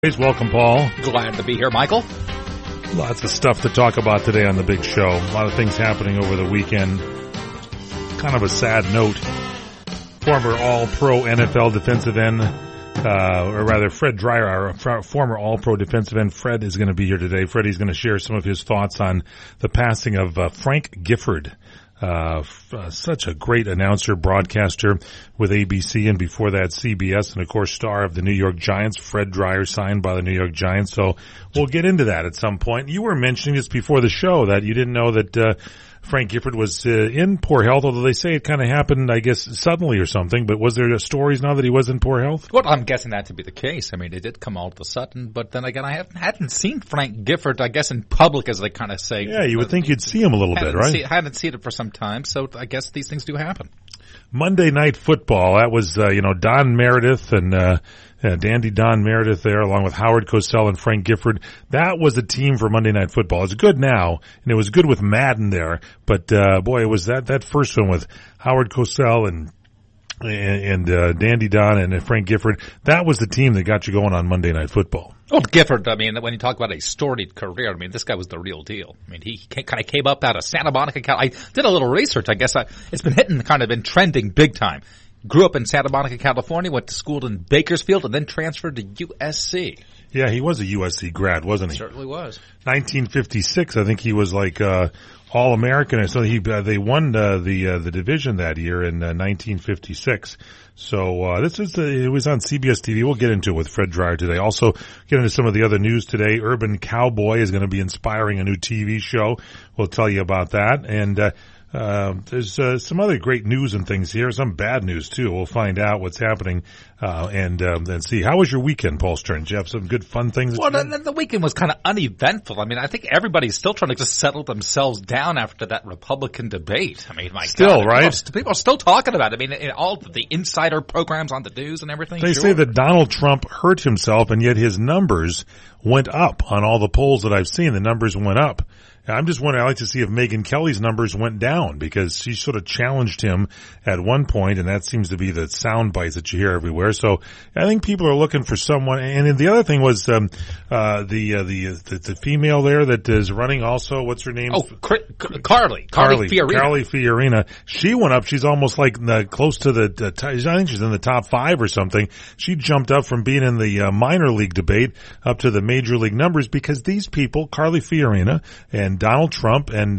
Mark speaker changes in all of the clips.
Speaker 1: Welcome, Paul.
Speaker 2: Glad to be here, Michael.
Speaker 1: Lots of stuff to talk about today on the big show. A lot of things happening over the weekend. Kind of a sad note. Former All-Pro NFL defensive end, or rather Fred Dryer, our former All-Pro defensive end, Fred is going to be here today. Freddie's going to share some of his thoughts on the passing of Frank Gifford. Such a great announcer, broadcaster with ABC and before that CBS, and of course star of the New York Giants. Fred Dryer signed by the New York Giants. So we'll get into that at some point. You were mentioning this before the show that you didn't know that Frank Gifford was in poor health, although they say it kind of happened, I guess, suddenly or something. But was there stories now that he was in poor health?
Speaker 2: Well, I'm guessing that to be the case. I mean, it did come all of a sudden. But then again, I hadn't seen Frank Gifford, I guess, in public, as they kind of say.
Speaker 1: Yeah, you would think you'd see him a little bit, right?
Speaker 2: Hadn't seen it for some time, so I guess these things do happen.
Speaker 1: Monday Night Football, that was, Don Meredith and Dandy Don Meredith there, along with Howard Cosell and Frank Gifford. That was the team for Monday Night Football. It's good now, and it was good with Madden there. But boy, it was that first one with Howard Cosell and Dandy Don and Frank Gifford. That was the team that got you going on Monday Night Football.
Speaker 2: Well, Gifford, I mean, when you talk about a storied career, I mean, this guy was the real deal. I mean, he kind of came up out of Santa Monica. I did a little research. I guess it's been trending big time. Grew up in Santa Monica, California, went to school in Bakersfield, and then transferred to USC.
Speaker 1: Yeah, he was a USC grad, wasn't he?
Speaker 2: Certainly was.
Speaker 1: 1956, I think he was like All-American. So they won the division that year in 1956. So it was on CBS TV. We'll get into it with Fred Dryer today. Also get into some of the other news today. Urban Cowboy is going to be inspiring a new TV show. We'll tell you about that. And there's some other great news and things here, some bad news too. We'll find out what's happening and see. How was your weekend, Paul Stern? Did you have some good fun things?
Speaker 2: Well, the weekend was kind of uneventful. I mean, I think everybody's still trying to just settle themselves down after that Republican debate. I mean, my God,
Speaker 1: right?
Speaker 2: People are still talking about it. I mean, all the insider programs on the news and everything.
Speaker 1: They say that Donald Trump hurt himself, and yet his numbers went up on all the polls that I've seen. The numbers went up. I'm just wondering, I'd like to see if Megyn Kelly's numbers went down, because she sort of challenged him at one point, and that seems to be the sound bites that you hear everywhere. So I think people are looking for someone. And the other thing was the female there that is running also. What's her name?
Speaker 2: Oh, Carly Fiorina.
Speaker 1: Carly Fiorina. She went up. She's almost like close to I think she's in the top 5 or something. She jumped up from being in the minor league debate up to the major league numbers, because these people, Carly Fiorina and Donald Trump and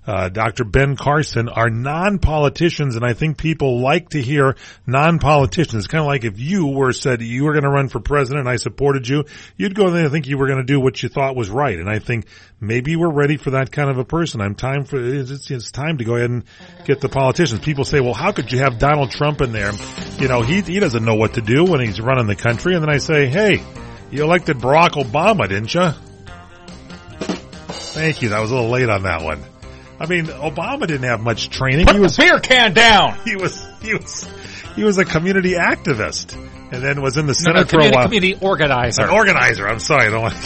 Speaker 1: Dr. Ben Carson, are non-politicians, and I think people like to hear non-politicians. It's kind of like if you said you were going to run for president and I supported you, you'd go there and think you were going to do what you thought was right. And I think maybe we're ready for that kind of a person. It's time to go ahead and get the politicians. People say, well, how could you have Donald Trump in there? You know, he doesn't know what to do when he's running the country. And then I say, hey, you elected Barack Obama, didn't you? Thank you. That was a little late on that one. I mean, Obama didn't have much training.
Speaker 2: Put the beer can down.
Speaker 1: He was a community activist, and then was in the Senate for a while.
Speaker 2: Community organizer.
Speaker 1: An organizer. I'm sorry. I don't like.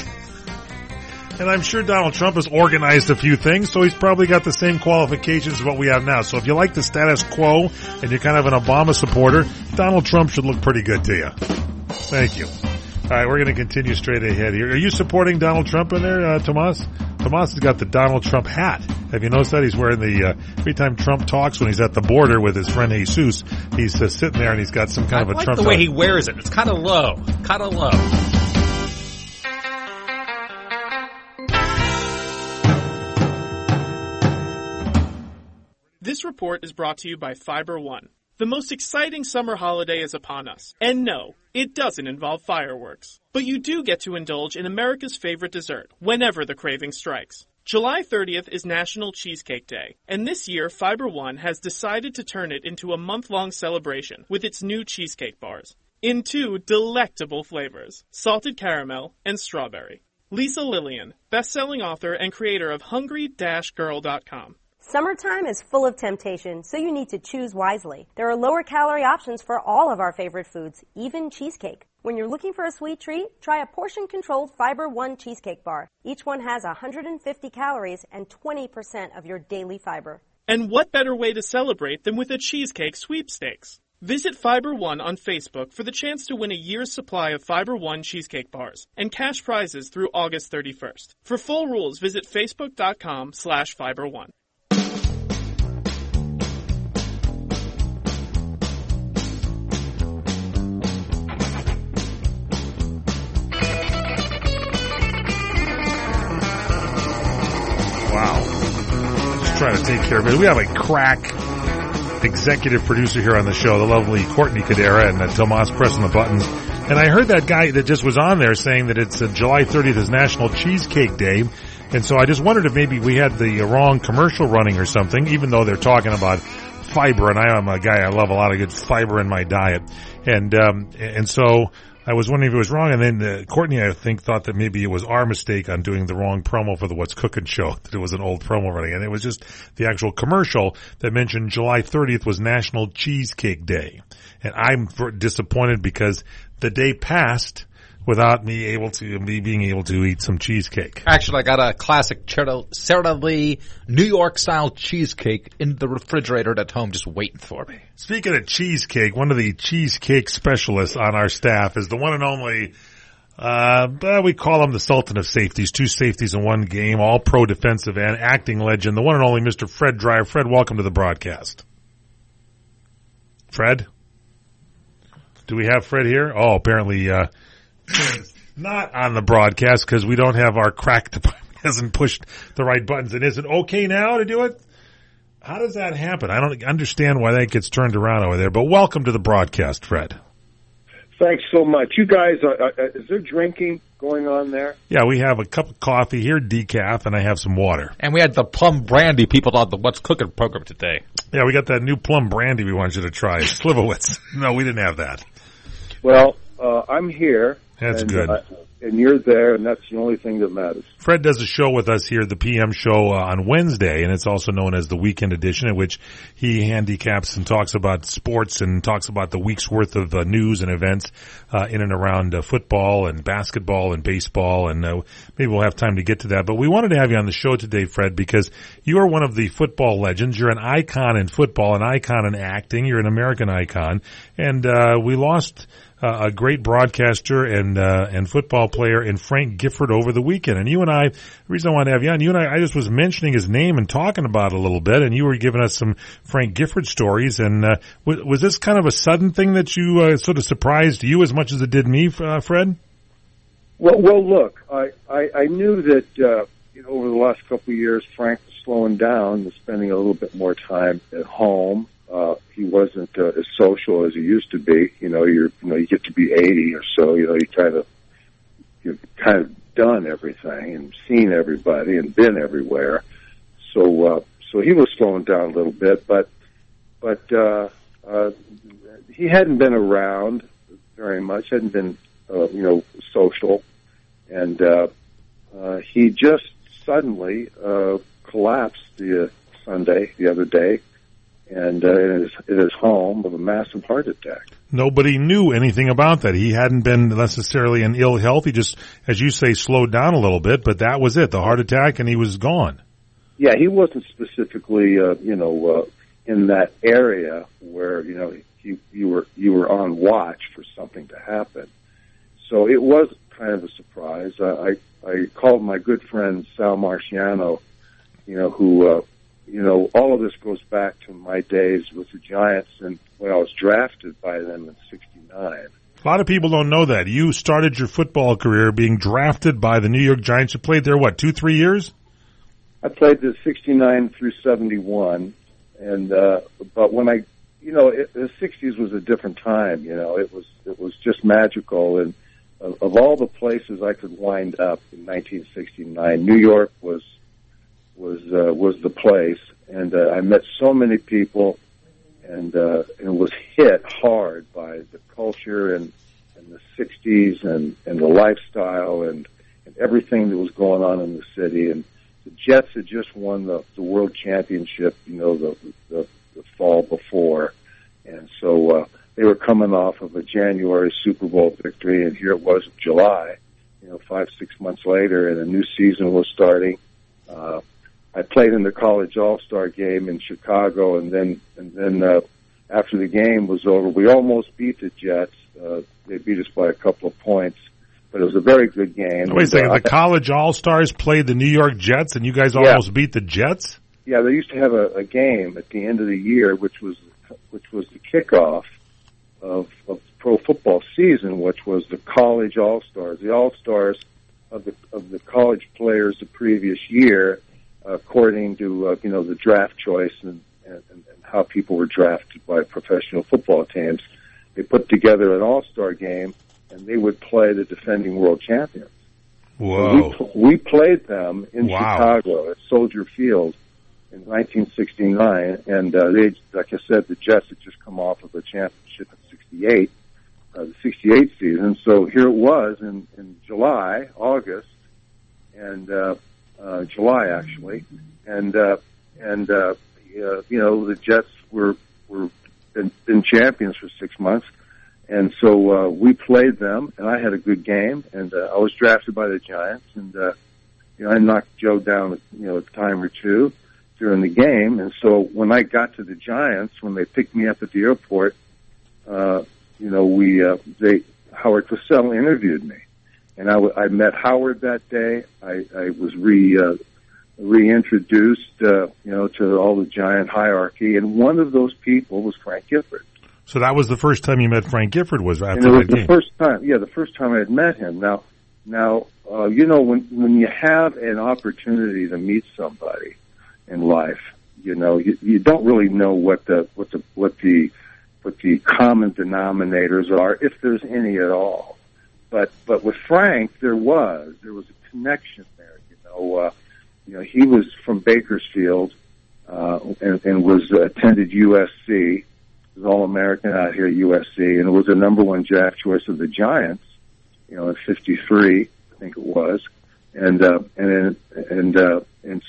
Speaker 1: And I'm sure Donald Trump has organized a few things, so he's probably got the same qualifications as what we have now. So if you like the status quo and you're kind of an Obama supporter, Donald Trump should look pretty good to you. Thank you. All right, we're going to continue straight ahead here. Are you supporting Donald Trump in there, Tomas? Tomas has got the Donald Trump hat. Have you noticed that? He's wearing every time Trump talks when he's at the border with his friend Jesus, he's sitting there and he's got some kind of a Trump hat.
Speaker 2: I like the way he wears it. It's kind of low.
Speaker 3: This report is brought to you by Fiber One. The most exciting summer holiday is upon us. And no, it doesn't involve fireworks. But you do get to indulge in America's favorite dessert whenever the craving strikes. July 30th is National Cheesecake Day, and this year Fiber One has decided to turn it into a month-long celebration with its new cheesecake bars in 2 delectable flavors, salted caramel and strawberry. Lisa Lillian, best-selling author and creator of Hungry-Girl.com.
Speaker 4: Summertime is full of temptation, so you need to choose wisely. There are lower calorie options for all of our favorite foods, even cheesecake. When you're looking for a sweet treat, try a portion-controlled Fiber One cheesecake bar. Each one has 150 calories and 20% of your daily fiber.
Speaker 3: And what better way to celebrate than with a cheesecake sweepstakes? Visit Fiber One on Facebook for the chance to win a year's supply of Fiber One cheesecake bars and cash prizes through August 31st. For full rules, visit facebook.com/Fiber1.
Speaker 1: Wow. Just trying to take care of it. We have a crack executive producer here on the show, the lovely Courtney Cadera, and Tomas pressing the buttons. And I heard that guy that just was on there saying that it's July 30th is National Cheesecake Day. And so I just wondered if maybe we had the wrong commercial running or something, even though they're talking about fiber. And I am a guy, I love a lot of good fiber in my diet. And so I was wondering if it was wrong, and then Courtney, I think, thought that maybe it was our mistake on doing the wrong promo for the What's Cooking show, that it was an old promo running, and it was just the actual commercial that mentioned July 30th was National Cheesecake Day. And I'm disappointed because the day passed without me being able to eat some cheesecake.
Speaker 2: Actually, I got a classic Sara Lee New York style cheesecake in the refrigerator at home just waiting for me.
Speaker 1: Speaking of cheesecake, one of the cheesecake specialists on our staff is the one and only, we call him the Sultan of Safeties, 2 safeties in one game, all pro defensive and acting legend, the one and only Mr. Fred Dryer. Fred, welcome to the broadcast. Fred? Do we have Fred here? Oh, apparently, not on the broadcast because we don't have our crack department hasn't pushed the right buttons. And is it okay now to do it? How does that happen? I don't understand why that gets turned around over there. But welcome to the broadcast, Fred.
Speaker 5: Thanks so much. You guys, is there drinking going on there?
Speaker 1: Yeah, we have a cup of coffee here, decaf, and I have some water.
Speaker 2: And we had the plum brandy people on the What's Cooking program today.
Speaker 1: Yeah, we got that new plum brandy we want you to try. Slivovitz. No, we didn't have that.
Speaker 5: Well, I'm here.
Speaker 1: That's good.
Speaker 5: And you're there, and that's the only thing that matters.
Speaker 1: Fred does a show with us here, the PM show on Wednesday, and it's also known as the Weekend Edition, in which he handicaps and talks about sports and talks about the week's worth of news and events in and around football and basketball and baseball, and maybe we'll have time to get to that. But we wanted to have you on the show today, Fred, because you are one of the football legends. You're an icon in football, an icon in acting. You're an American icon, and we lost a great broadcaster and football player in Frank Gifford over the weekend. And you and I, the reason I wanted to have you on, I just was mentioning his name and talking about it a little bit, and you were giving us some Frank Gifford stories. And was this kind of a sudden thing that you sort of surprised you as much as it did me, Fred?
Speaker 5: Well, look, I knew that over the last couple of years, Frank was slowing down and spending a little bit more time at home. He wasn't as social as he used to be. You get to be 80 or so. You've kind of done everything and seen everybody and been everywhere. So he was slowing down a little bit, but he hadn't been around very much. Hadn't been social, and he just suddenly collapsed the other day. And in his home of a massive heart attack.
Speaker 1: Nobody knew anything about that. He hadn't been necessarily in ill health. He just, as you say, slowed down a little bit, but that was it, the heart attack, and he was gone.
Speaker 5: Yeah, he wasn't specifically, in that area where, you were on watch for something to happen. So it was kind of a surprise. I called my good friend Sal Marciano, who, all of this goes back to my days with the Giants and when I was drafted by them in '69.
Speaker 1: A lot of people don't know that. You started your football career being drafted by the New York Giants. You played there, 2-3 years?
Speaker 5: I played the '69 through '71, and but when the '60s was a different time. It was just magical, and of all the places I could wind up in 1969, New York was the place, and I met so many people, and was hit hard by the culture and the '60s and the lifestyle and everything that was going on in the city. And the Jets had just won the world championship, the fall before, and so they were coming off of a January Super Bowl victory, and here it was July, 5-6 months later, and a new season was starting. I played in the college all-star game in Chicago, and then after the game was over, we almost beat the Jets. They beat us by a couple of points, but it was a very good game.
Speaker 1: Wait a second, the college All-Stars played the New York Jets, and you guys almost beat the Jets?
Speaker 5: Yeah, they used to have a game at the end of the year, which was the kickoff of pro football season, which was the college All-Stars. The All-Stars of the college players the previous year, according to the draft choice and how people were drafted by professional football teams. They put together an all-star game, and they would play the defending world champions.
Speaker 1: Whoa!
Speaker 5: So we played them in Chicago at Soldier Field in 1969, and they, like I said, the Jets had just come off of a championship in '68, the '68 season. So here it was in August, and July actually, and the Jets were been champions for 6 months, and so we played them, and I had a good game, and I was drafted by the Giants, and I knocked Joe down a time or two during the game, and so when I got to the Giants, when they picked me up at the airport, Howard Cosell interviewed me, and I met Howard that day. I was reintroduced, to all the Giant hierarchy, and one of those people was Frank Gifford.
Speaker 1: So that was the first time you met Frank Gifford, was after
Speaker 5: that game?
Speaker 1: The
Speaker 5: first time I had met him. Now, when you have an opportunity to meet somebody in life, you don't really know what the common denominators are, if there's any at all. But with Frank, there was a connection there. He was from Bakersfield and was attended USC. He was All-American out here at USC, and was the number one draft choice of the Giants. In '53, I think it was,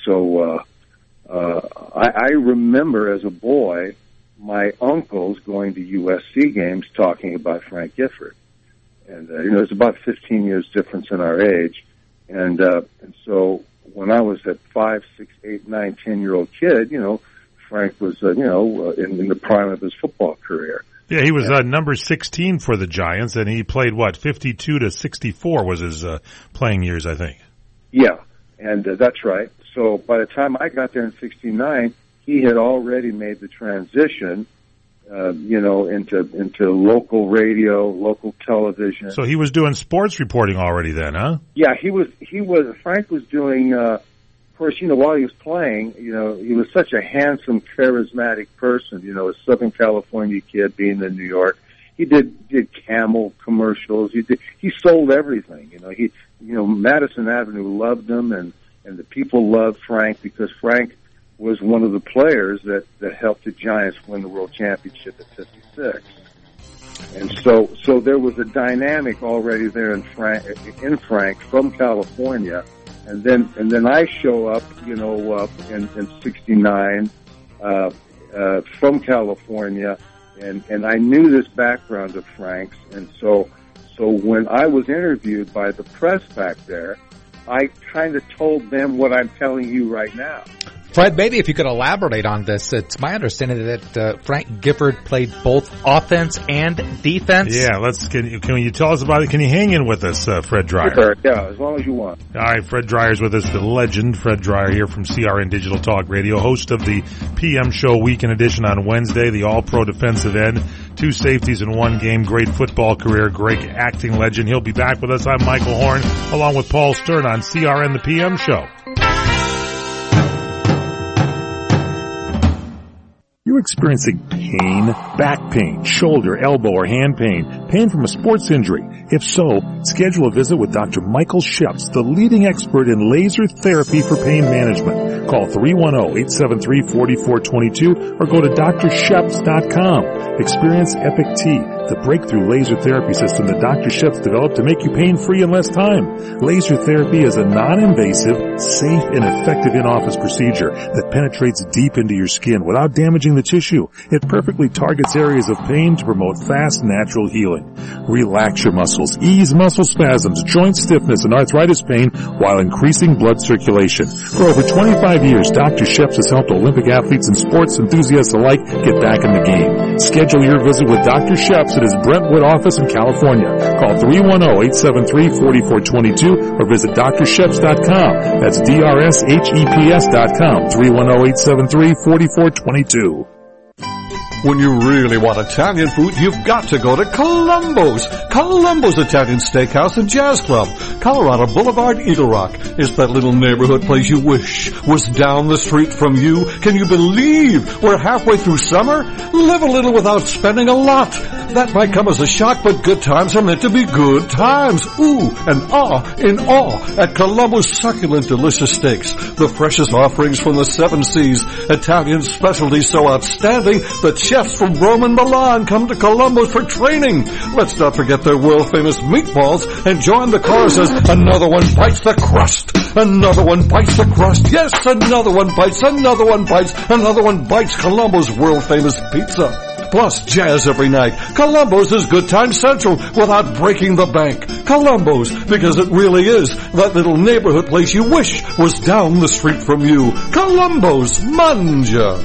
Speaker 5: so I remember as a boy my uncles going to USC games talking about Frank Gifford, and it's about 15 years difference in our age, and so when I was a 5, 6, 8, 9, 10-year-old kid, Frank was in the prime of his football career.
Speaker 1: Yeah, he was number 16 for the Giants, and he played 52 to 64 was his playing years, I think.
Speaker 5: Yeah, and that's right. So by the time I got there in '69, he had already made the transition, into local radio, local television.
Speaker 1: So he was doing sports reporting already then, huh?
Speaker 5: Yeah, he was. Frank was doing. Of course, while he was playing, he was such a handsome, charismatic person. A Southern California kid being in New York. He did Camel commercials. He sold everything. Madison Avenue loved him, and the people loved Frank because Frank was one of the players that helped the Giants win the World Championship at '56. And so there was a dynamic already there in Frank from California. And then I show up, in '69, from California, and I knew this background of Frank's. And so when I was interviewed by the press back there, I kind of told them what I'm telling you right now.
Speaker 2: Fred, maybe if you could elaborate on this. It's my understanding that Frank Gifford played both offense and defense.
Speaker 1: Yeah, can you tell us about it? Can you hang in with us, Fred Dreyer?
Speaker 5: Sure, yeah, as long as you want.
Speaker 1: All right, Fred Dreyer's with us, the legend Fred Dreyer here from CRN Digital Talk Radio, host of the PM Show Weekend Edition on Wednesday, the All-Pro defensive end, 2 safeties in 1 game, great football career, great acting legend. He'll be back with us. I'm Michael Horn, along with Paul Stern on CRN, the PM Show. You're experiencing pain, back pain, shoulder, elbow, or hand pain from a sports injury. If so, schedule a visit with Dr. Michael Sheps, the leading expert in laser therapy for pain management. Call 310-873-4422 or go to drsheps.com. Experience Epic T, the breakthrough laser therapy system that Dr. Sheps developed to make you pain-free in less time. Laser therapy is a non-invasive, safe, and effective in-office procedure that penetrates deep into your skin without damaging the tissue. It perfectly targets areas of pain to promote fast, natural healing. Relax your muscles, ease muscle spasms, joint stiffness, and arthritis pain while increasing blood circulation. For over 25 years, Dr. Sheps has helped Olympic athletes and sports enthusiasts alike get back in the game. Schedule your visit with Dr. Sheps at his Brentwood office in California. Call 310-873-4422 or visit drsheps.com. That's DRSHEPS.com. 310-873-4422.
Speaker 6: When you really want Italian food, you've got to go to Columbo's. Columbo's Italian Steakhouse and Jazz Club. Colorado Boulevard, Eagle Rock. It's that little neighborhood place you wish was down the street from you. Can you believe we're halfway through summer? Live a little without spending a lot. That might come as a shock, but good times are meant to be good times. Ooh, and in awe at Columbo's succulent, delicious steaks. The freshest offerings from the 7 Seas. Italian specialties so outstanding that chefs from Rome and Milan come to Columbo's for training. Let's not forget their world-famous meatballs and join the chorus as another one bites the crust. Another one bites the crust. Yes, another one bites. Another one bites. Another one bites Columbo's world-famous pizza. Plus jazz every night. Columbo's is Good Time Central without breaking the bank. Columbo's, because it really is that little neighborhood place you wish was down the street from you. Columbo's, manja.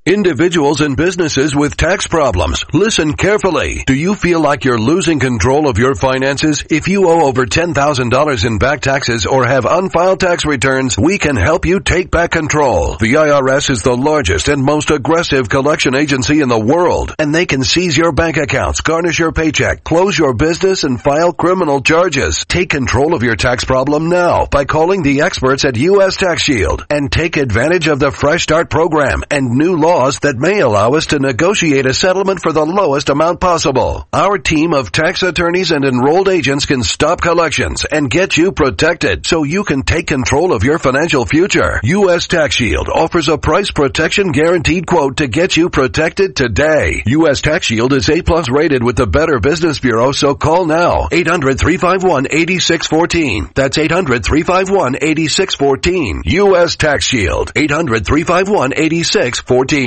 Speaker 7: Individuals and businesses with tax problems, listen carefully. Do you feel like you're losing control of your finances? If you owe over $10,000 in back taxes or have unfiled tax returns, we can help you take back control. The IRS is the largest and most aggressive collection agency in the world, and they can seize your bank accounts, garnish your paycheck, close your business, and file criminal charges. Take control of your tax problem now by calling the experts at U.S. Tax Shield and take advantage of the Fresh Start program and new laws that may allow us to negotiate a settlement for the lowest amount possible. Our team of tax attorneys and enrolled agents can stop collections and get you protected so you can take control of your financial future. U.S. Tax Shield offers a price protection guaranteed quote to get you protected today. U.S. Tax Shield is A+ rated with the Better Business Bureau, so call now. 800-351-8614. That's 800-351-8614. U.S. Tax Shield. 800-351-8614.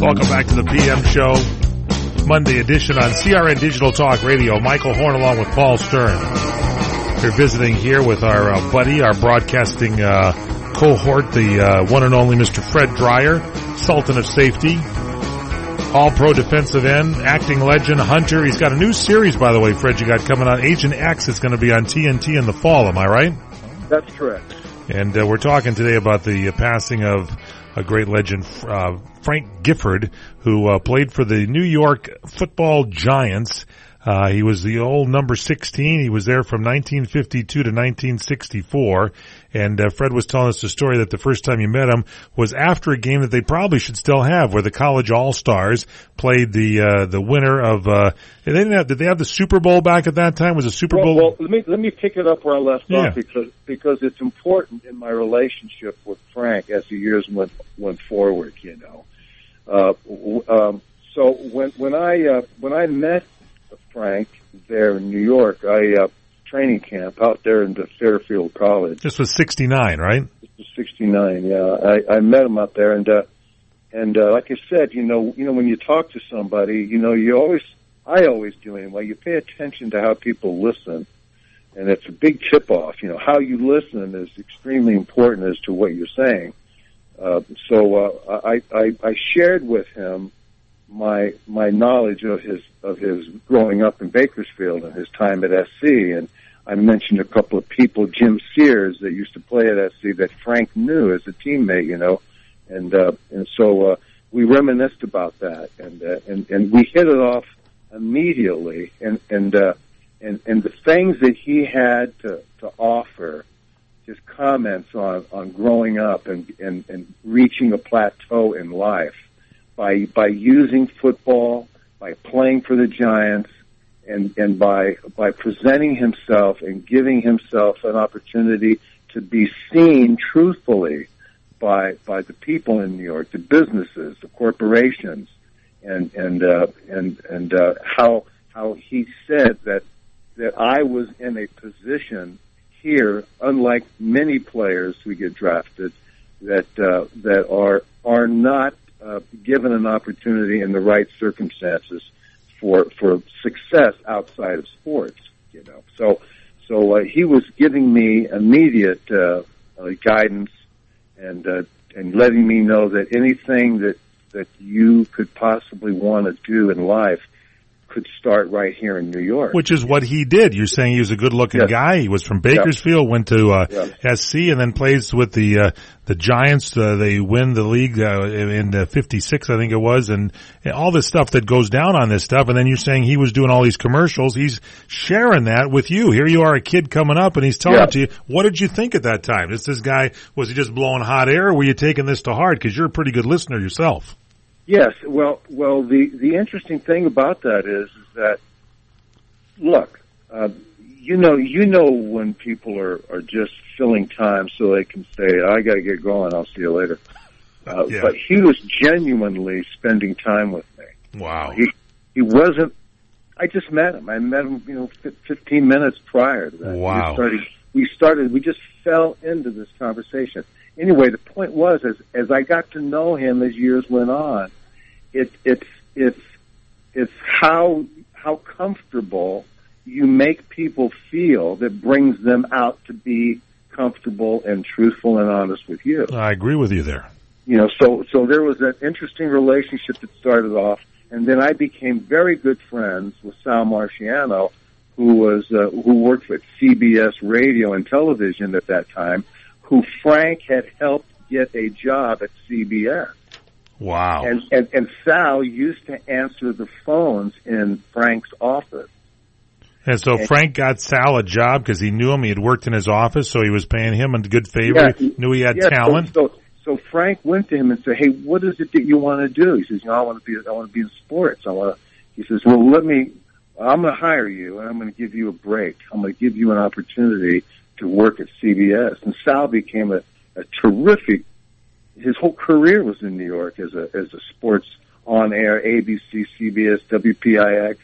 Speaker 1: Welcome back to the PM Show, Monday edition on CRN Digital Talk Radio. Michael Horn along with Paul Stern. We're visiting here with our buddy, our broadcasting cohort, the one and only Mr. Fred Dreyer, Sultan of Safety, All-Pro defensive end, acting legend, hunter. He's got a new series, by the way, Fred, you got coming on. Agent X is going to be on TNT in the fall, am I right?
Speaker 5: That's correct.
Speaker 1: And we're talking today about the passing of a great legend, Frank Gifford, who played for the New York Football Giants. He was the old number 16. He was there from 1952 to 1964. And Fred was telling us the story that the first time you met him was after a game that they probably should still have, where the college all-stars played the winner of did they have the Super Bowl back at that time? Was the Super Bowl?
Speaker 5: Well, let me pick it up where I left off because it's important in my relationship with Frank as the years went forward. You know, so when I met Frank there in New York, training camp out there in the Fairfield College.
Speaker 1: This was 69, right?
Speaker 5: This was 69, yeah. I met him out there, and like I said, you know, when you talk to somebody, you know, I always do anyway, you pay attention to how people listen, and it's a big tip-off. You know, how you listen is extremely important as to what you're saying. So I shared with him my knowledge of his growing up in Bakersfield and his time at SC, and I mentioned a couple of people, Jim Sears, that used to play at SC that Frank knew as a teammate, you know, and so we reminisced about that, and we hit it off immediately, and the things that he had to offer, his comments on growing up and reaching a plateau in life by using football, by playing for the Giants, and by presenting himself and giving himself an opportunity to be seen truthfully by the people in New York, the businesses, the corporations, and how he said that I was in a position here, unlike many players who get drafted, that are not given an opportunity in the right circumstances for success outside of sports. So he was giving me immediate guidance and letting me know that anything that you could possibly want to do in life could start right here in New York.
Speaker 1: Which is what he did. You're saying he was a good-looking guy. He was from Bakersfield, went to SC, and then plays with the Giants. They win the league in 56, I think it was, and all this stuff that goes down on this stuff. And then you're saying he was doing all these commercials. He's sharing that with you. Here you are, a kid coming up, and he's telling it to you. What did you think at that time? This guy, was he just blowing hot air, or were you taking this to heart? Because you're a pretty good listener yourself.
Speaker 5: Yes, well, the interesting thing about that is that, look, you know when people are just filling time so they can say, I got to get going, I'll see you later. But he was genuinely spending time with me.
Speaker 1: Wow.
Speaker 5: He wasn't. I just met him. I met him, 15 minutes prior to that.
Speaker 1: Wow.
Speaker 5: We just fell into this conversation. Anyway, the point was, as I got to know him as years went on, it's how comfortable you make people feel that brings them out to be comfortable and truthful and honest with you.
Speaker 1: I agree with you there.
Speaker 5: So there was that interesting relationship that started off, and then I became very good friends with Sal Marciano, who worked at CBS Radio and Television at that time, who Frank had helped get a job at CBS.
Speaker 1: Wow.
Speaker 5: And Sal used to answer the phones in Frank's office.
Speaker 1: And so Frank got Sal a job because he knew him. He had worked in his office, so he was paying him a good favor. Knew he had talent.
Speaker 5: So Frank went to him and said, "Hey, what is it that you want to do?" He says, "I want to be in sports. He says, "Well, I'm going to hire you, and I'm going to give you a break. I'm going to give you an opportunity to work at CBS." And Sal became a terrific. His whole career was in New York as a sports on air, ABC, CBS, WPIX,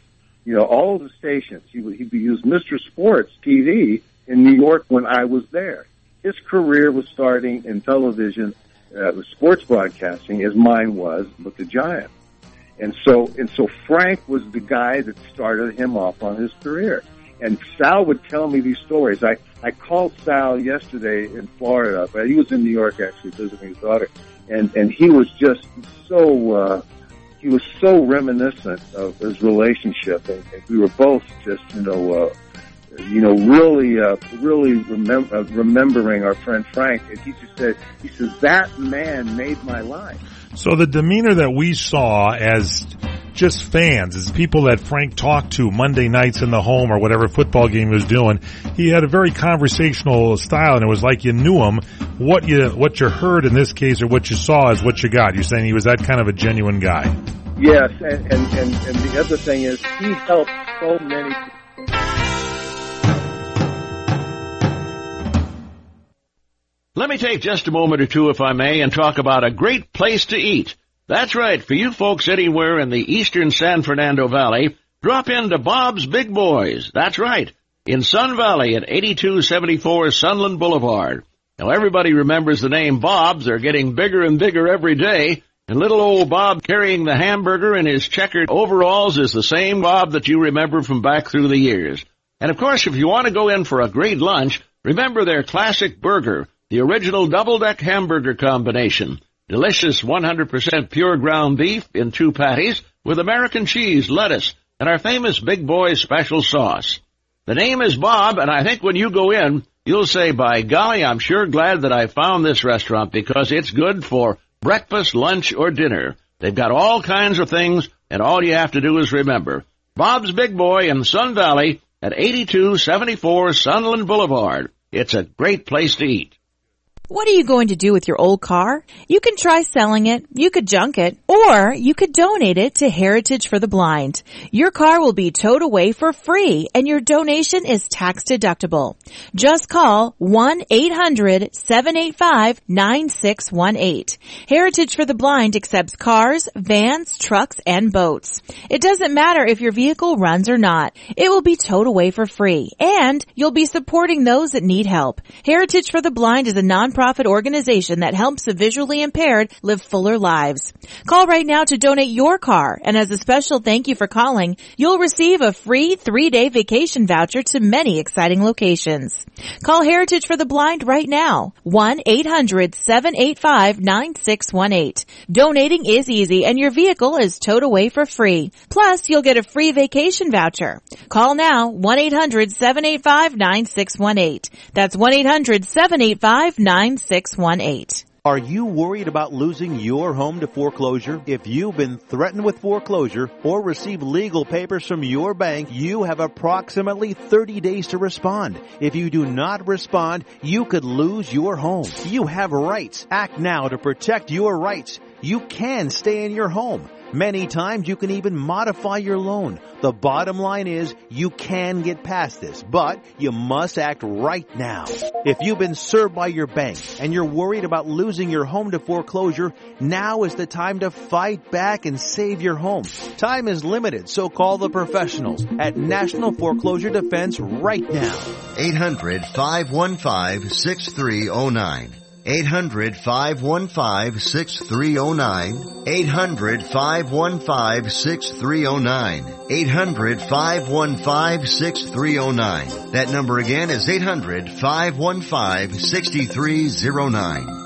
Speaker 5: all of the stations. He was Mr. Sports TV in New York when I was there. His career was starting in television, sports broadcasting, as mine was with the Giants. And so Frank was the guy that started him off on his career. And Sal would tell me these stories. I called Sal yesterday in Florida, but he was in New York actually visiting his daughter, and he was just so reminiscent of his relationship, and we were both just really remembering our friend Frank. And he says that man made my life.
Speaker 1: So the demeanor that we saw as just fans, as people that Frank talked to Monday nights in the home or whatever football game he was doing, he had a very conversational style, and it was like you knew him. What you heard in this case, or what you saw, is what you got. You're saying he was that kind of a genuine guy.
Speaker 5: Yes, and the other thing is he helped so many people.
Speaker 8: Let me take just a moment or two, if I may, and talk about a great place to eat. That's right, for you folks anywhere in the eastern San Fernando Valley, drop into Bob's Big Boys. That's right, in Sun Valley at 8274 Sunland Boulevard. Now, everybody remembers the name Bob's. They're getting bigger and bigger every day, and little old Bob carrying the hamburger in his checkered overalls is the same Bob that you remember from back through the years. And, of course, if you want to go in for a great lunch, remember their classic burger, the original double-deck hamburger combination. Delicious 100% pure ground beef in 2 patties with American cheese, lettuce, and our famous Big Boy special sauce. The name is Bob, and I think when you go in, you'll say, by golly, I'm sure glad that I found this restaurant because it's good for breakfast, lunch, or dinner. They've got all kinds of things, and all you have to do is remember. Bob's Big Boy in Sun Valley at 8274 Sunland Boulevard. It's a great place to eat.
Speaker 9: What are you going to do with your old car? You can try selling it, you could junk it, or you could donate it to Heritage for the Blind. Your car will be towed away for free, and your donation is tax deductible. Just call 1-800-785-9618. Heritage for the Blind accepts cars, vans, trucks, and boats. It doesn't matter if your vehicle runs or not. It will be towed away for free, and you'll be supporting those that need help. Heritage for the Blind is a nonprofit organization that helps the visually impaired live fuller lives. Call right now to donate your car, and as a special thank you for calling, you'll receive a free 3-day vacation voucher to many exciting locations. Call Heritage for the Blind right now, 1-800-785-9618. Donating is easy, and your vehicle is towed away for free. Plus, you'll get a free vacation voucher. Call now, 1-800-785-9618. That's 1-800-785-9618.
Speaker 10: Are you worried about losing your home to foreclosure? If you've been threatened with foreclosure or received legal papers from your bank, you have approximately 30 days to respond. If you do not respond, you could lose your home. You have rights. Act now to protect your rights. You can stay in your home. Many times you can even modify your loan. The bottom line is you can get past this, but you must act right now. If you've been served by your bank and you're worried about losing your home to foreclosure, now is the time to fight back and save your home. Time is limited, so call the professionals at National Foreclosure Defense right now.
Speaker 11: 800-515-6309. 800-515-6309. 800-515-6309. 800-515-6309. That number again is 800-515-6309.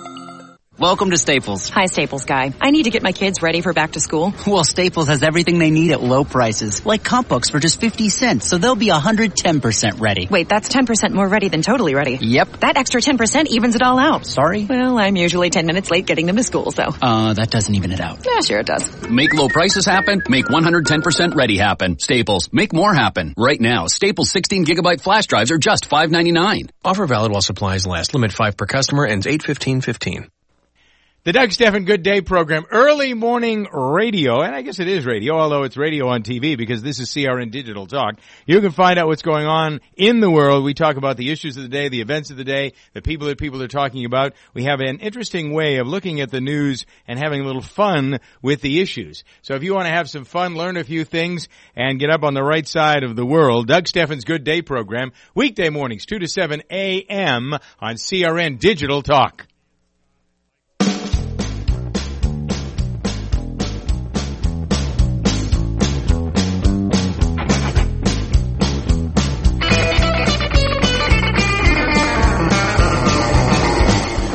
Speaker 12: Welcome to Staples.
Speaker 13: Hi, Staples guy. I need to get my kids ready for back to school.
Speaker 12: Well, Staples has everything they need at low prices, like comp books for just 50 cents, so they'll be 110% ready.
Speaker 13: Wait, that's 10% more ready than totally ready.
Speaker 12: Yep.
Speaker 13: That extra 10% evens it all out.
Speaker 12: Sorry?
Speaker 13: Well, I'm usually 10 minutes late getting them to school, so.
Speaker 12: That doesn't even it out.
Speaker 13: Yeah, sure it does.
Speaker 14: Make low prices happen. Make 110% ready happen. Staples. Make more happen. Right now, Staples 16GB flash drives are just $5.99.
Speaker 15: Offer valid while supplies last. Limit 5 per customer. Ends 8/15/15.
Speaker 16: The Doug Stephan Good Day program, early morning radio, and I guess it is radio, although it's radio on TV because this is CRN Digital Talk. You can find out what's going on in the world. We talk about the issues of the day, the events of the day, the people that people are talking about. We have an interesting way of looking at the news and having a little fun with the issues. So if you want to have some fun, learn a few things, and get up on the right side of the world, Doug Stephan's Good Day program, weekday mornings, 2 to 7 a.m. on CRN Digital Talk.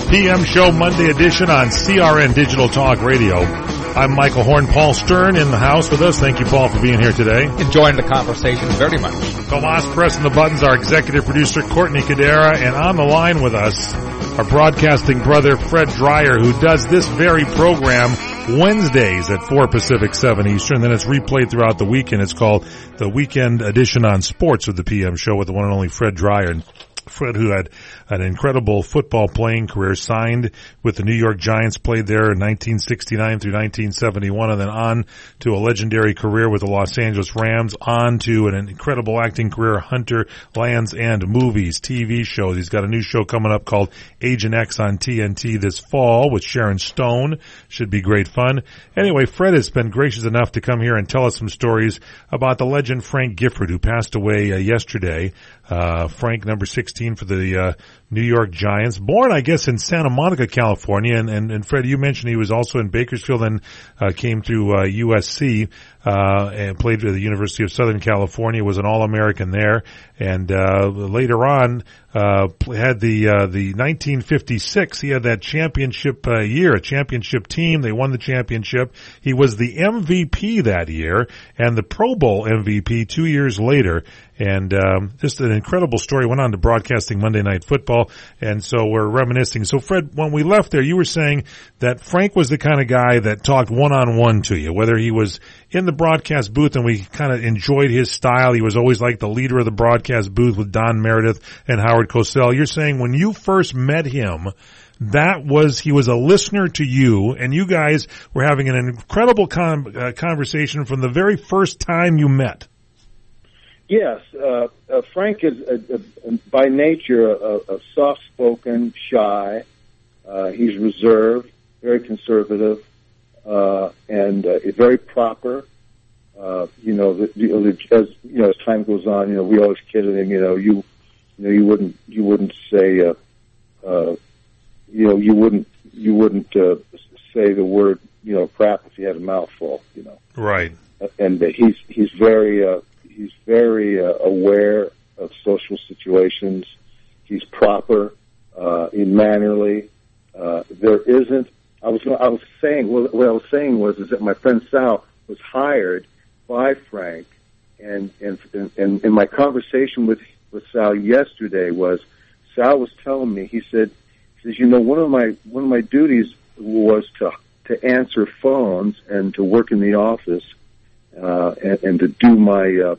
Speaker 1: PM Show Monday edition on CRN Digital Talk Radio. I'm Michael Horn. Paul Stern in the house with us. Thank you, Paul, for being here today.
Speaker 2: Enjoying the conversation very much.
Speaker 1: Tomas pressing the buttons, our executive producer, Courtney Cadera, and on the line with us, our broadcasting brother, Fred Dreyer, who does this very program Wednesdays at 4 Pacific, 7 Eastern. Then it's replayed throughout the weekend. It's called the Weekend Edition on Sports of the PM Show with the one and only Fred Dreyer. And Fred, who had an incredible football playing career, signed with the New York Giants, played there in 1969 through 1971, and then on to a legendary career with the Los Angeles Rams, on to an incredible acting career, Hunter, Lands, and movies, TV shows. He's got a new show coming up called Agent X on TNT this fall with Sharon Stone. Should be great fun. Anyway, Fred has been gracious enough to come here and tell us some stories about the legend Frank Gifford, who passed away yesterday. Frank, number 16 for the New York Giants, born, I guess, in Santa Monica, California. And Fred, you mentioned he was also in Bakersfield and came through USC and played at the University of Southern California, was an All-American there. And later on, had the 1956, he had that championship year, a championship team. They won the championship. He was the MVP that year and the Pro Bowl MVP 2 years later. And just an incredible story. Went on to broadcasting Monday Night Football, and so we're reminiscing. So, Fred, when we left there, you were saying that Frank was the kind of guy that talked one-on-one to you, whether he was in the broadcast booth, and we kind of enjoyed his style. He was always like the leader of the broadcast booth with Don Meredith and Howard Cosell. You're saying when you first met him, he was a listener to you, and you guys were having an incredible conversation from the very first time you met.
Speaker 5: Yes, Frank is by nature a soft-spoken, shy. He's reserved, very conservative, and very proper. As time goes on, we always kidded him. You wouldn't say, you wouldn't say the word, crap if you had a mouthful.
Speaker 1: Right.
Speaker 5: And he's very aware of social situations. He's proper, mannerly. There isn't. What I was saying was that my friend Sal was hired by Frank, and in my conversation with Sal yesterday Sal was telling me, he says, one of my duties was to answer phones and to work in the office, and to do my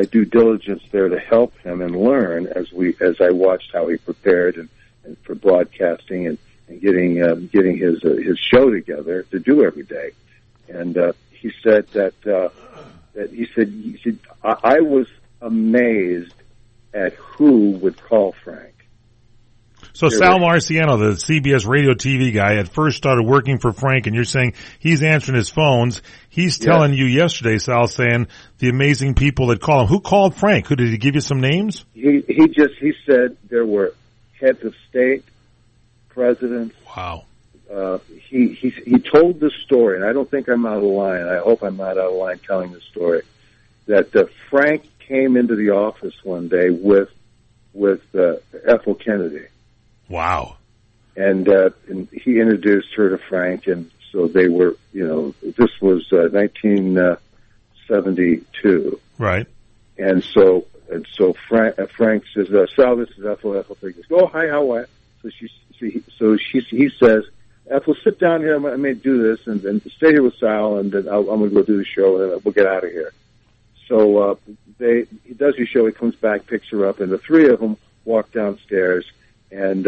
Speaker 5: due diligence there to help him and learn as I watched how he prepared and for broadcasting and getting his show together to do every day. And he said that he said I was amazed at who would call Frank.
Speaker 1: So Sal Marciano, the CBS radio TV guy, at first started working for Frank, and you're saying he's answering his phones. He's telling you yesterday, Sal, saying the amazing people that call him. Who called Frank? Who did he give you some names?
Speaker 5: He said there were heads of state, presidents.
Speaker 1: Wow.
Speaker 5: He told the story, and I don't think I'm out of line. I hope I'm not out of line telling the story. That Frank came into the office one day with Ethel Kennedy.
Speaker 1: Wow.
Speaker 5: And he introduced her to Frank, and so they were, this was 1972.
Speaker 1: Right.
Speaker 5: And so Frank says, Sal, this is Ethel. Ethel says, oh, hi, how are you? He says, Ethel, sit down here. I may do this, and stay here with Sal, and then I'm going to go do the show, and we'll get out of here. So he does his show. He comes back, picks her up, and the three of them walk downstairs. And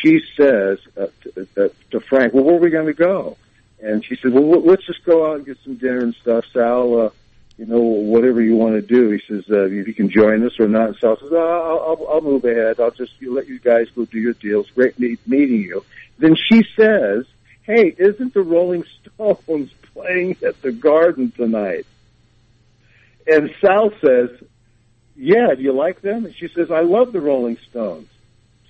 Speaker 5: she says to Frank, well, where are we going to go? And she said, well, let's just go out and get some dinner and stuff. Sal, whatever you want to do. He says, if you can join us or not. And Sal says, I'll move ahead. I'll just let you guys go do your deals. Great meeting you. Then she says, hey, isn't the Rolling Stones playing at the Garden tonight? And Sal says, yeah, do you like them? And she says, I love the Rolling Stones.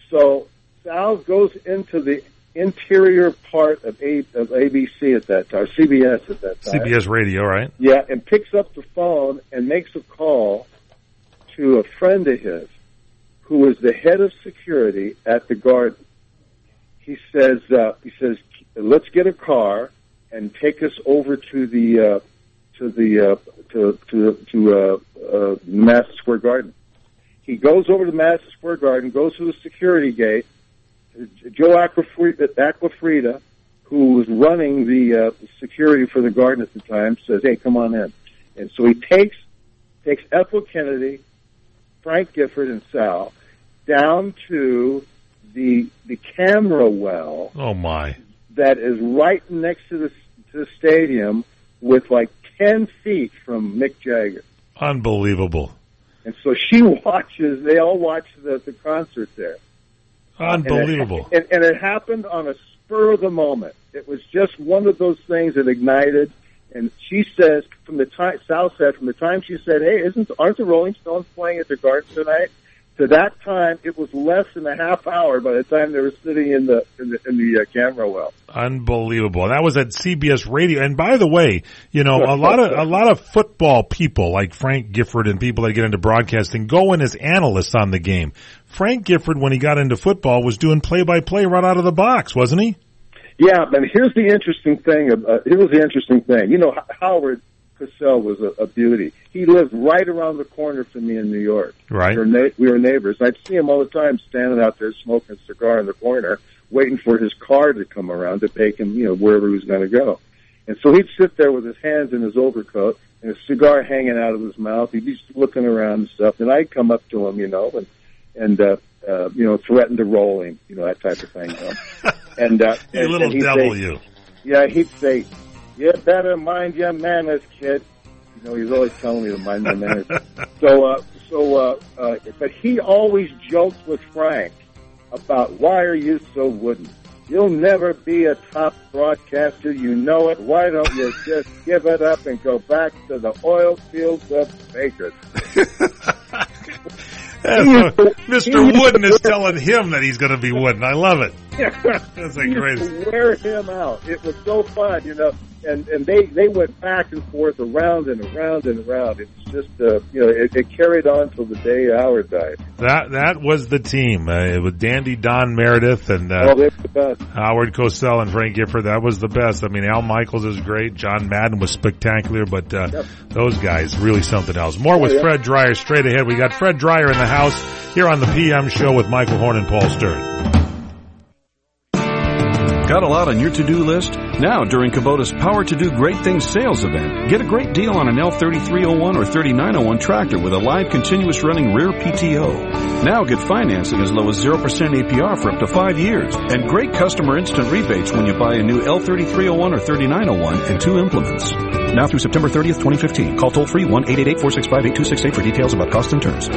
Speaker 5: So Sal goes into the interior part of ABC at that time, CBS at that time.
Speaker 1: CBS Radio, right?
Speaker 5: Yeah, and picks up the phone and makes a call to a friend of his who was the head of security at the Garden. He says, let's get a car and take us over to the Madison Square Garden. He goes over to Madison Square Garden, goes through the security gate. Joe Aquafrida, who was running the security for the Garden at the time, says, hey, come on in. And so he takes Ethel Kennedy, Frank Gifford, and Sal down to the camera well.
Speaker 1: Oh, my.
Speaker 5: That is right next to the stadium with like 10 feet from Mick Jagger.
Speaker 1: Unbelievable.
Speaker 5: And so they all watch the concert there.
Speaker 1: Unbelievable.
Speaker 5: And it happened on a spur of the moment. It was just one of those things that ignited. And she says, Sal said, from the time she said, hey, aren't the Rolling Stones playing at the Garden tonight? To that time, it was less than a half hour by the time they were sitting in the camera well.
Speaker 1: Unbelievable. And that was at CBS Radio. And by the way, a lot of football people like Frank Gifford and people that get into broadcasting go in as analysts on the game. Frank Gifford, when he got into football, was doing play-by-play right out of the box, wasn't he?
Speaker 5: Yeah, but here's the interesting thing. Howard Cosell was a beauty. He lived right around the corner from me in New York.
Speaker 1: Right.
Speaker 5: We were neighbors. I'd see him all the time standing out there smoking a cigar in the corner, waiting for his car to come around to take him, wherever he was going to go. And so he'd sit there with his hands in his overcoat and a cigar hanging out of his mouth. He'd be looking around and stuff. And I'd come up to him, and threaten to roll him, that type of thing. And
Speaker 1: you little devil, you.
Speaker 5: Yeah, he'd say, "You better mind your manners, kid." He's always telling me to mind my manners. But he always joked with Frank about, "Why are you so wooden? You'll never be a top broadcaster. You know it. Why don't you just give it up and go back to the oil fields of Baker?"
Speaker 1: Mr. Wooden is telling him that he's going to be wooden. I love it. That's the greatest.
Speaker 5: To wear him out. It was so fun, And they went back and forth, around and around and around. It's just, it carried on till the day Howard died.
Speaker 1: That was the team. It was Dandy Don Meredith and
Speaker 5: they were the best.
Speaker 1: Howard Cosell and Frank Gifford. That was the best. I mean, Al Michaels is great. John Madden was spectacular, but those guys really something else. More with Fred Dryer straight ahead. We got Fred Dryer in the house here on the PM Show with Michael Horn and Paul Stern.
Speaker 6: Got a lot on your to-do list? Now, during Kubota's Power to Do Great Things sales event, get a great deal on an L3301 or 3901 tractor with a live continuous running rear PTO. Now get financing as low as 0% APR for up to 5 years, and great customer instant rebates when you buy a new L3301 or 3901 and 2 implements. Now through September 30th, 2015. Call toll-free 1-888-465-8268 for details about cost and terms.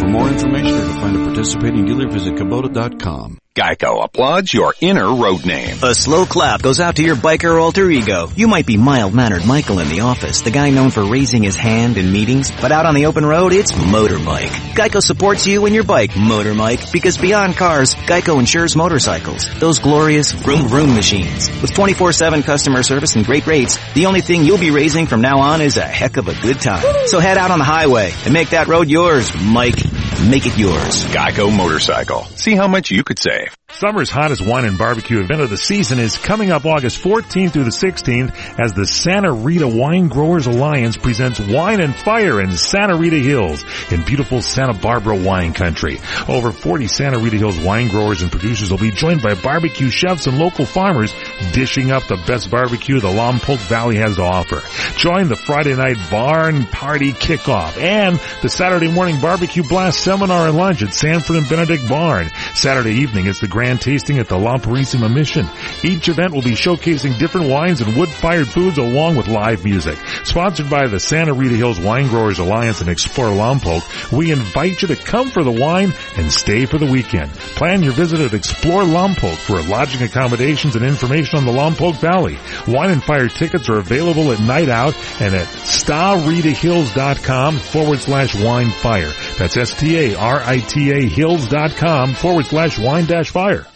Speaker 6: For more information or to find a participating dealer, visit Kubota.com.
Speaker 17: Geico applauds your inner road name.
Speaker 18: A slow clap goes out to your biker alter ego. You might be mild-mannered Michael in the office, the guy known for raising his hand in meetings, but out on the open road, it's Motorbike. Geico supports you and your bike, Motorbike, because beyond cars, Geico insures motorcycles. Those glorious vroom-vroom machines. With 24/7 customer service and great rates, the only thing you'll be raising from now on is a heck of a good time. So head out on the highway and make that road yours, Mike. Make it yours.
Speaker 17: Geico Motorcycle. See how much you could save.
Speaker 1: Summer's hottest wine and barbecue event of the season is coming up August 14th through the 16th as the Santa Rita Wine Growers Alliance presents Wine and Fire in Santa Rita Hills in beautiful Santa Barbara wine country. Over 40 Santa Rita Hills wine growers and producers will be joined by barbecue chefs and local farmers dishing up the best barbecue the Lompoc Valley has to offer. Join the Friday night barn party kickoff and the Saturday morning barbecue blast seminar and lunch at Sanford and Benedict Barn. Saturday evening is the grand tasting at the La Purísima Mission. Each event will be showcasing different wines and wood-fired foods along with live music. Sponsored by the Santa Rita Hills Wine Growers Alliance and Explore Lompoc, we invite you to come for the wine and stay for the weekend. Plan your visit at Explore Lompoc for lodging accommodations and information on the Lompoc Valley. Wine and Fire tickets are available at Night Out and at starritahills.com/winefire. That's STARITA hills.com/wine-fire.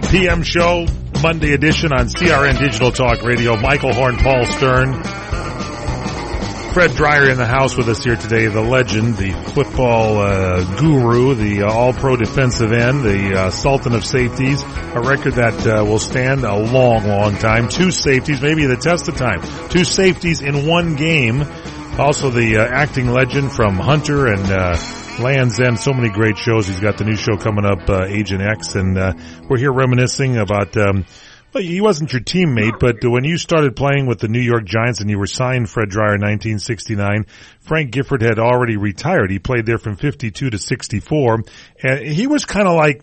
Speaker 1: PM Show, Monday edition on CRN Digital Talk Radio. Michael Horn, Paul Stern. Fred Dryer in the house with us here today, the legend, the football guru, the all-pro defensive end, the sultan of safeties, a record that will stand a long, long time. 2 safeties, maybe the test of time. 2 safeties in one game. Also the acting legend from Hunter and Land's End, so many great shows. He's got the new show coming up, Agent X, and we're here reminiscing about well, he wasn't your teammate, but when you started playing with the New York Giants and you were signed, Fred Dryer, in 1969, Frank Gifford had already retired. He played there from 52 to 64, and he was kind of like,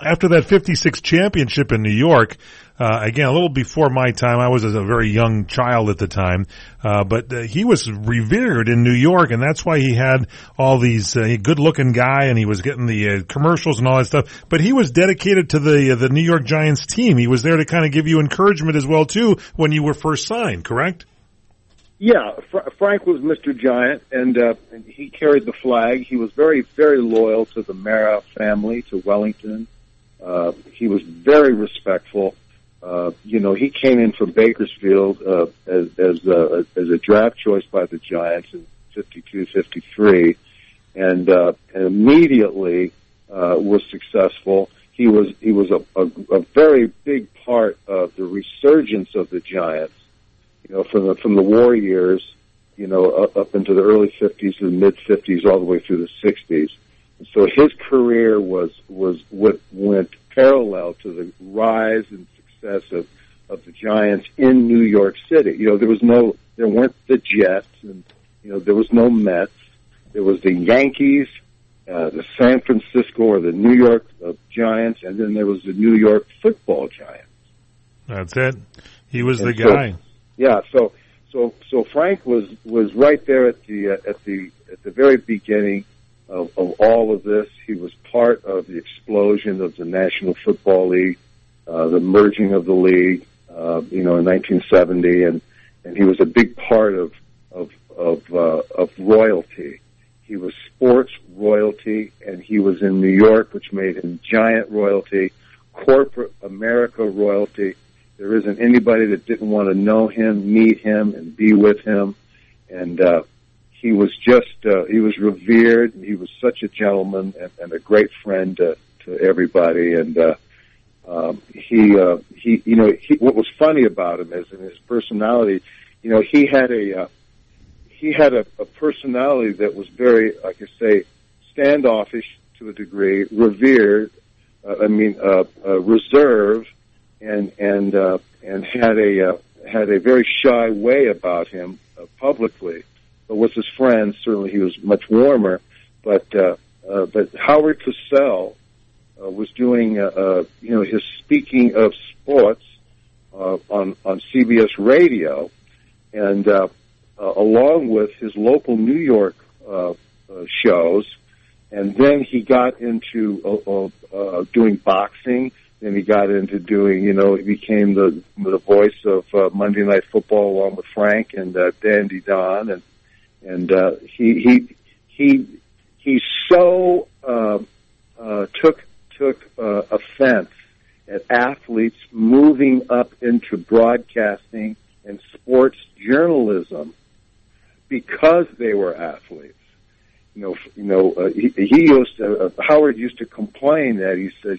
Speaker 1: after that 56 championship in New York, again, a little before my time, I was a very young child at the time, but he was revered in New York, and that's why he had all these, good-looking guy, and he was getting the commercials and all that stuff, but he was dedicated to the New York Giants team. He was there to kind of give you encouragement as well, too, when you were first signed, correct?
Speaker 5: Yeah, Frank was Mr. Giant, and he carried the flag. He was very, very loyal to the Mara family, to Wellington. He was very respectful. He came in from Bakersfield as a draft choice by the Giants in 52, 53, and immediately was successful. He was a very big part of the resurgence of the Giants. From the war years, up into the early 50s to the mid 50s, all the way through the 60s. And so his career was what went parallel to the rise and success of the Giants in New York City. You know, there weren't the Jets, and there was no Mets. There was the Yankees, the San Francisco or the New York Giants, and then there was the New York Football Giants.
Speaker 1: That's it. He was the guy.
Speaker 5: So Frank was right there at the very beginning of all of this. He was part of the explosion of the National Football League, the merging of the league, in 1970, and he was a big part of royalty. He was sports royalty, and he was in New York, which made him giant royalty, corporate America royalty. There isn't anybody that didn't want to know him, meet him, and be with him. And he was he was revered. He was such a gentleman and a great friend to everybody. And what was funny about him is in his personality, he had a personality that was very, like I say, standoffish to a degree, revered, reserved, and had a very shy way about him publicly. But with his friends, certainly he was much warmer. But Howard Cosell was doing his speaking of sports on CBS Radio, and along with his local New York shows, and then he got into doing boxing. Then he got into doing, he became the voice of Monday Night Football along with Frank and Dandy Don, and he so took offense at athletes moving up into broadcasting and sports journalism because they were athletes. Howard used to complain that he says,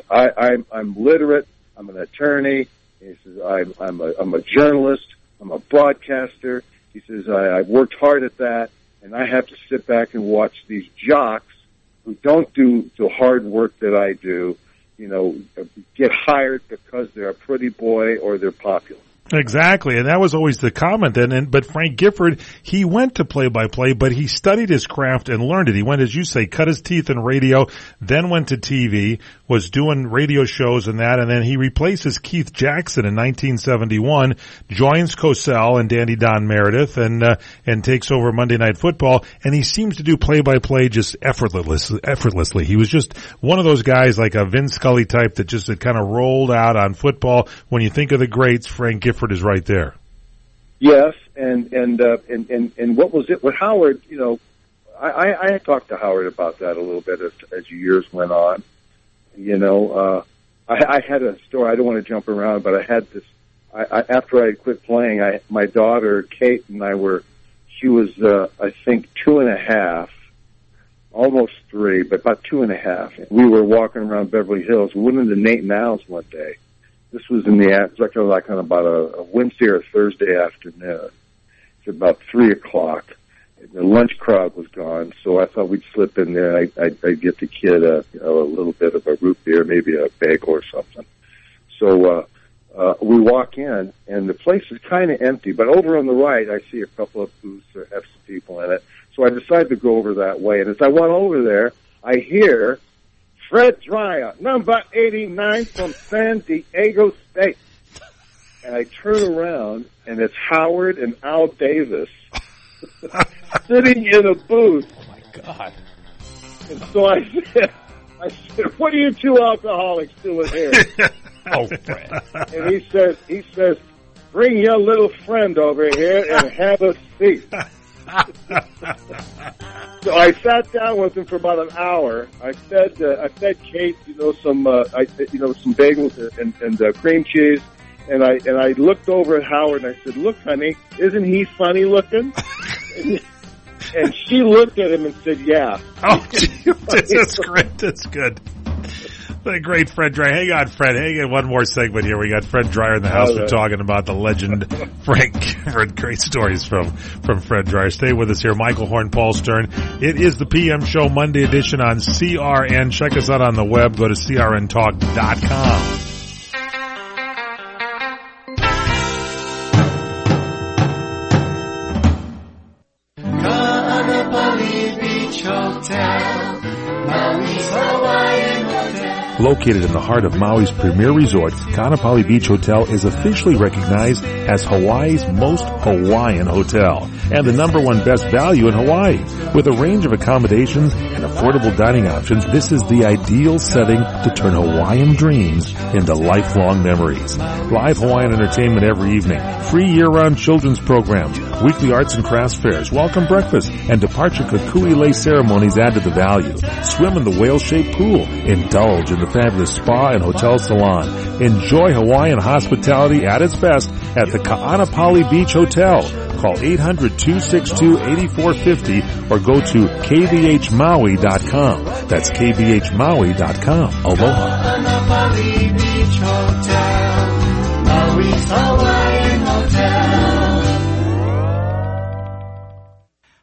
Speaker 5: I'm literate, I'm an attorney. He says, I'm a journalist, I'm a broadcaster. He says, I've worked hard at that, and I have to sit back and watch these jocks who don't do the hard work that I do, get hired because they're a pretty boy or they're popular.
Speaker 1: Exactly, and that was always the comment then. But Frank Gifford, he went to play-by-play, but he studied his craft and learned it. He went, as you say, cut his teeth in radio, then went to TV, was doing radio shows and that, and then he replaces Keith Jackson in 1971, joins Cosell and Dandy Don Meredith, and takes over Monday Night Football, and he seems to do play-by-play just effortlessly. He was just one of those guys like a Vin Scully type that just had kind of rolled out on football. When you think of the greats, Frank Gifford is right there.
Speaker 5: Yes, and what was it with Howard? I had talked to Howard about that a little bit as years went on. I had a story. I don't want to jump around, but I had this. After I quit playing, my daughter Kate and she was I think 2.5, almost 3, but about 2.5. We were walking around Beverly Hills. We went into Nate and Al's one day. This was in like on about a Wednesday or Thursday afternoon. It's about 3:00. The lunch crowd was gone, so I thought we'd slip in there. I'd get the kid a little bit of a root beer, maybe a bagel or something. So we walk in, and the place is kind of empty. But over on the right, I see a couple of booths that have some people in it. So I decided to go over that way. And as I went over there, I hear Fred Dreyer, number 89 from San Diego State. And I turn around, and it's Howard and Al Davis sitting in a booth.
Speaker 2: Oh, my God.
Speaker 5: And so I said, what are you two alcoholics doing here?
Speaker 2: Oh, Fred.
Speaker 5: And he says, bring your little friend over here and have a seat. So I sat down with him for about an hour. I fed Kate, some bagels and cream cheese, and I looked over at Howard and I said, "Look, honey, isn't he funny looking?" and she looked at him and said, "Yeah."
Speaker 1: Oh, that's great. That's good. The great Fred Dreyer. Hang on, Fred. Hang on, one more segment here. We got Fred Dreyer in the house. We're talking about the legend Frank Gifford. Great stories from Fred Dreyer. Stay with us here. Michael Horn, Paul Stern. It is the PM Show Monday edition on CRN. Check us out on the web. Go to crntalk.com. Located in the heart of Maui's premier resort, Ka'anapali Beach Hotel is officially recognized as Hawaii's most Hawaiian hotel and the #1 best value in Hawaii. With a range of accommodations and affordable dining options, this is the ideal setting to turn Hawaiian dreams into lifelong memories. Live Hawaiian entertainment every evening, free year-round children's programs, weekly arts and crafts fairs, welcome breakfast, and departure kukui'lei ceremonies add to the value. Swim in the whale-shaped pool. Indulge in the fabulous spa and hotel salon. Enjoy Hawaiian hospitality at its best at the Ka'anapali Beach Hotel. Call 800-262-8450 or go to kbhmaui.com. That's kbhmaui.com. Aloha.
Speaker 19: Ka'anapali Beach Hotel, Maui's Hawaiian Hotel.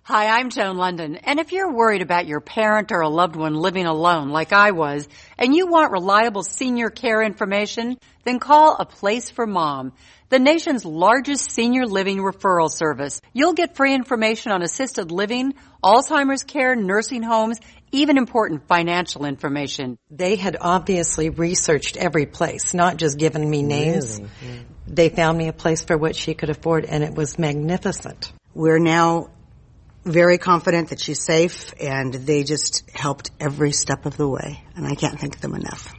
Speaker 20: Hi, I'm Joan London, and if you're worried about your parent or a loved one living alone like I was, and you want reliable senior care information, then call A Place for Mom, the nation's largest senior living referral service. You'll get free information on assisted living, Alzheimer's care, nursing homes, even important financial information.
Speaker 21: They had obviously researched every place, not just given me names.
Speaker 22: Really? Yeah.
Speaker 21: They found me a place for what she could afford, and it was magnificent.
Speaker 22: We're now very confident that she's safe, and they just helped every step of the way, and I can't thank them enough.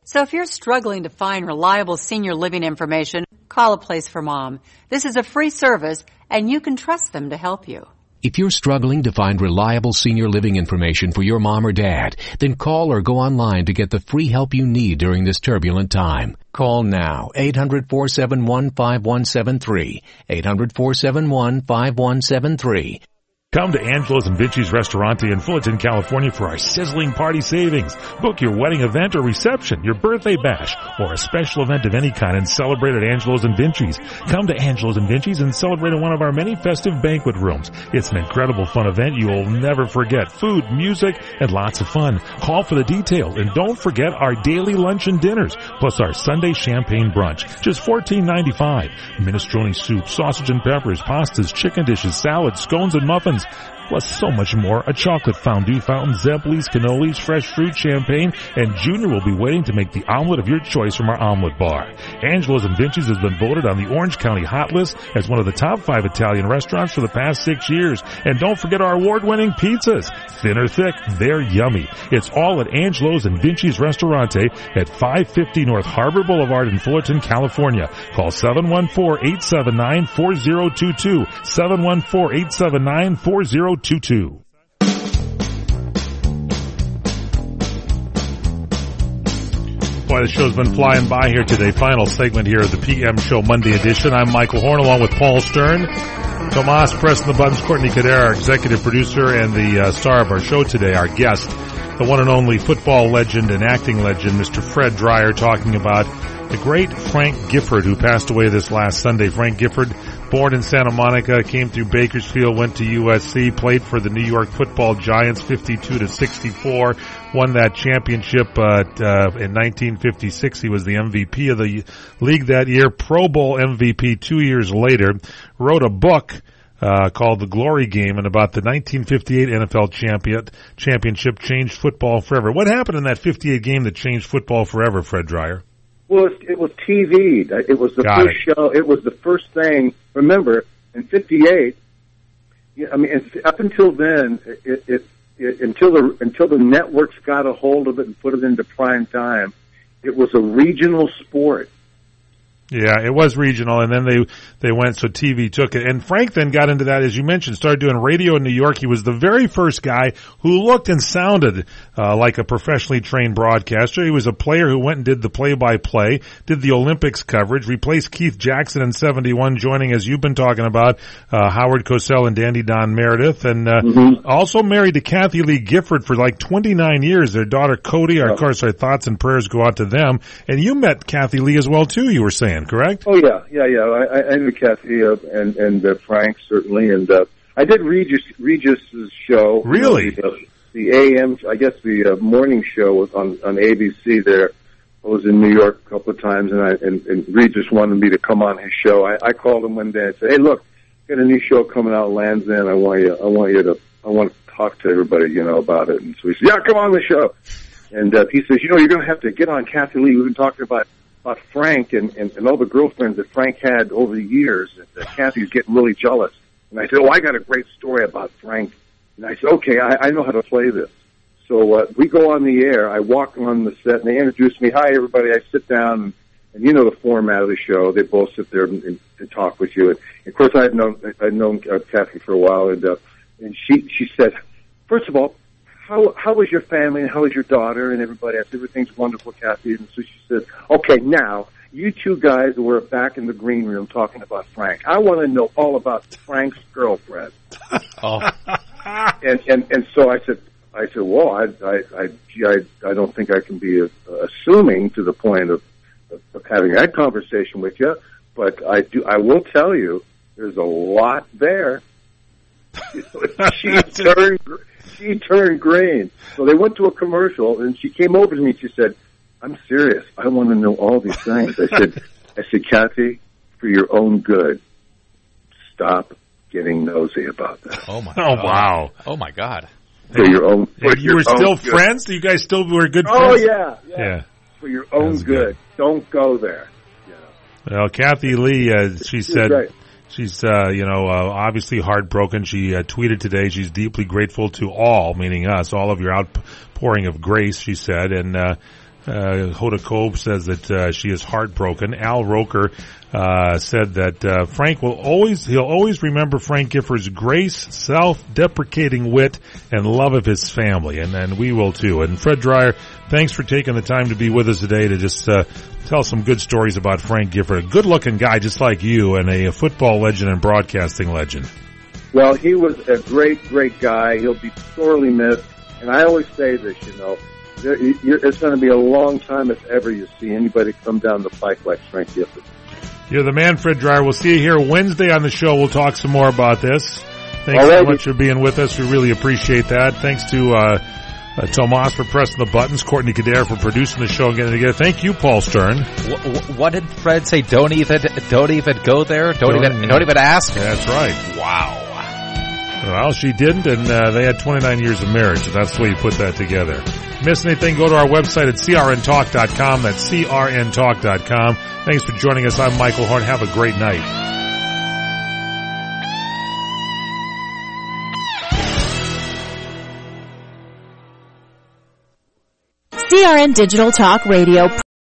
Speaker 20: So if you're struggling to find reliable senior living information, call A Place for Mom. This is a free service, and you can trust them to help you.
Speaker 23: If you're struggling to find reliable senior living information for your mom or dad, then call or go online to get the free help you need during this turbulent time. Call now, 800-471-5173, 800-471-5173.
Speaker 1: Come to Angelo's and Vinci's Restaurante in Fullerton, California for our sizzling party savings. Book your wedding event or reception, your birthday bash, or a special event of any kind and celebrate at Angelo's and Vinci's. Come to Angelo's and Vinci's and celebrate in one of our many festive banquet rooms. It's an incredible fun event you will never forget. Food, music, and lots of fun. Call for the details, and don't forget our daily lunch and dinners, plus our Sunday champagne brunch. Just $14.95. Minestrone soup, sausage and peppers, pastas, chicken dishes, salads, scones, and muffins. Plus so much more, a chocolate fondue fountain, Zeppelis, cannolis, fresh fruit, champagne, and Junior will be waiting to make the omelet of your choice from our omelet bar. Angelo's and Vinci's has been voted on the Orange County Hot List as one of the top 5 Italian restaurants for the past 6 years. And don't forget our award-winning pizzas. Thin or thick, they're yummy. It's all at Angelo's and Vinci's Restaurante at 550 North Harbor Boulevard in Fullerton, California. Call 714-879-4022, 714-879-4022. Boy, the show's been flying by here today. Final segment here of the PM Show Monday edition. I'm Michael Horn along with Paul Stern, Tomas pressing the buttons, Courtney Cadera, our executive producer and the star of our show today, our guest, the one and only football legend and acting legend, Mr. Fred Dryer, talking about the great Frank Gifford, who passed away this last Sunday. Frank Gifford, born in Santa Monica, came through Bakersfield, went to USC, played for the New York Football Giants 52-64, won that championship in 1956. He was the MVP of the league that year, Pro Bowl MVP 2 years later, wrote a book called The Glory Game, and about the 1958 NFL championship changed football forever. What happened in that 58 game that changed football forever, Fred Dryer?
Speaker 5: Well, it was TV. It was the first show. It was the first thing. Remember, in '58, I mean, up until then, until the networks got a hold of it and put it into prime time, it was a regional sport.
Speaker 1: Yeah, it was regional, and then they went, so TV took it. And Frank then got into that, as you mentioned, started doing radio in New York. He was the very first guy who looked and sounded like a professionally trained broadcaster. He was a player who went and did the play-by-play, did the Olympics coverage, replaced Keith Jackson in '71, joining, as you've been talking about, Howard Cosell and Dandy Don Meredith, and also married to Kathy Lee Gifford for like 29 years. Their daughter Cody, of course, our thoughts and prayers go out to them. And you met Kathy Lee as well, too, you were saying. Correct?
Speaker 5: Oh yeah. I knew Kathy and Frank certainly, and I did Regis's show.
Speaker 1: Really?
Speaker 5: The AM, I guess the morning show was on ABC. There, I was in New York a couple of times, and Regis wanted me to come on his show. I called him one day and said, "Hey, look, got a new show coming out, Land's End. I want to talk to everybody, about it." And so he said, "Yeah, come on the show." And he says, you know, you're going to have to get on Kathy Lee. We've been talking about Frank and all the girlfriends that Frank had over the years. And Kathy's getting really jealous. And I said, oh, I got a great story about Frank. And I said, okay, I know how to play this. So we go on the air. I walk on the set, and they introduce me. Hi, everybody. I sit down, and you know the format of the show. They both sit there and talk with you. And of course, I'd known Kathy for a while, and she said, first of all, how was your family and how was your daughter and everybody? I said, everything's wonderful, Kathy. And so she said, okay, now you two guys were back in the green room talking about Frank. I want to know all about Frank's girlfriend.
Speaker 2: Oh.
Speaker 5: And so I said, well, I don't think I can be assuming to the point of having that conversation with you, but I will tell you, there's a lot there. She turned green. So they went to a commercial, and she came over to me and she said, I'm serious. I want to know all these things. I said, Kathy, for your own good, stop getting nosy about that.
Speaker 2: Oh, my
Speaker 1: God.
Speaker 2: Oh,
Speaker 1: wow.
Speaker 2: Oh, my God.
Speaker 5: For your own good.
Speaker 1: You were still friends? You guys still were good friends?
Speaker 5: Oh, yeah. For your own good. Don't go there.
Speaker 1: Well, Kathy Lee, she said...
Speaker 5: Right.
Speaker 1: She's, obviously heartbroken. She tweeted today she's deeply grateful to all, meaning us, all of your outpouring of grace, she said. And Hoda Kotb says that she is heartbroken. Al Roker said that he'll always remember Frank Gifford's grace, self-deprecating wit, and love of his family. And we will too. And Fred Dreyer, thanks for taking the time to be with us today to just tell some good stories about Frank Gifford. A good-looking guy just like you, and a football legend and broadcasting legend.
Speaker 5: Well, he was a great, great guy. He'll be sorely missed. And I always say this, it's going to be a long time if ever you see anybody come down the pike like Frank Gifford.
Speaker 1: You're the man, Fred Dreyer. We'll see you here Wednesday on the show. We'll talk some more about this. Thanks so much for being with us. We really appreciate that. Thanks to Tomas for pressing the buttons, Courtney Kadare for producing the show and getting it together. Thank you, Paul Stern.
Speaker 2: What did Fred say? Don't even go there. Don't even ask.
Speaker 1: That's right.
Speaker 2: Wow.
Speaker 1: Well, she didn't, and they had 29 years of marriage, so that's the way you put that together. Miss anything, go to our website at crntalk.com. That's crntalk.com. Thanks for joining us. I'm Michael Horn. Have a great night.
Speaker 9: CRN Digital Talk Radio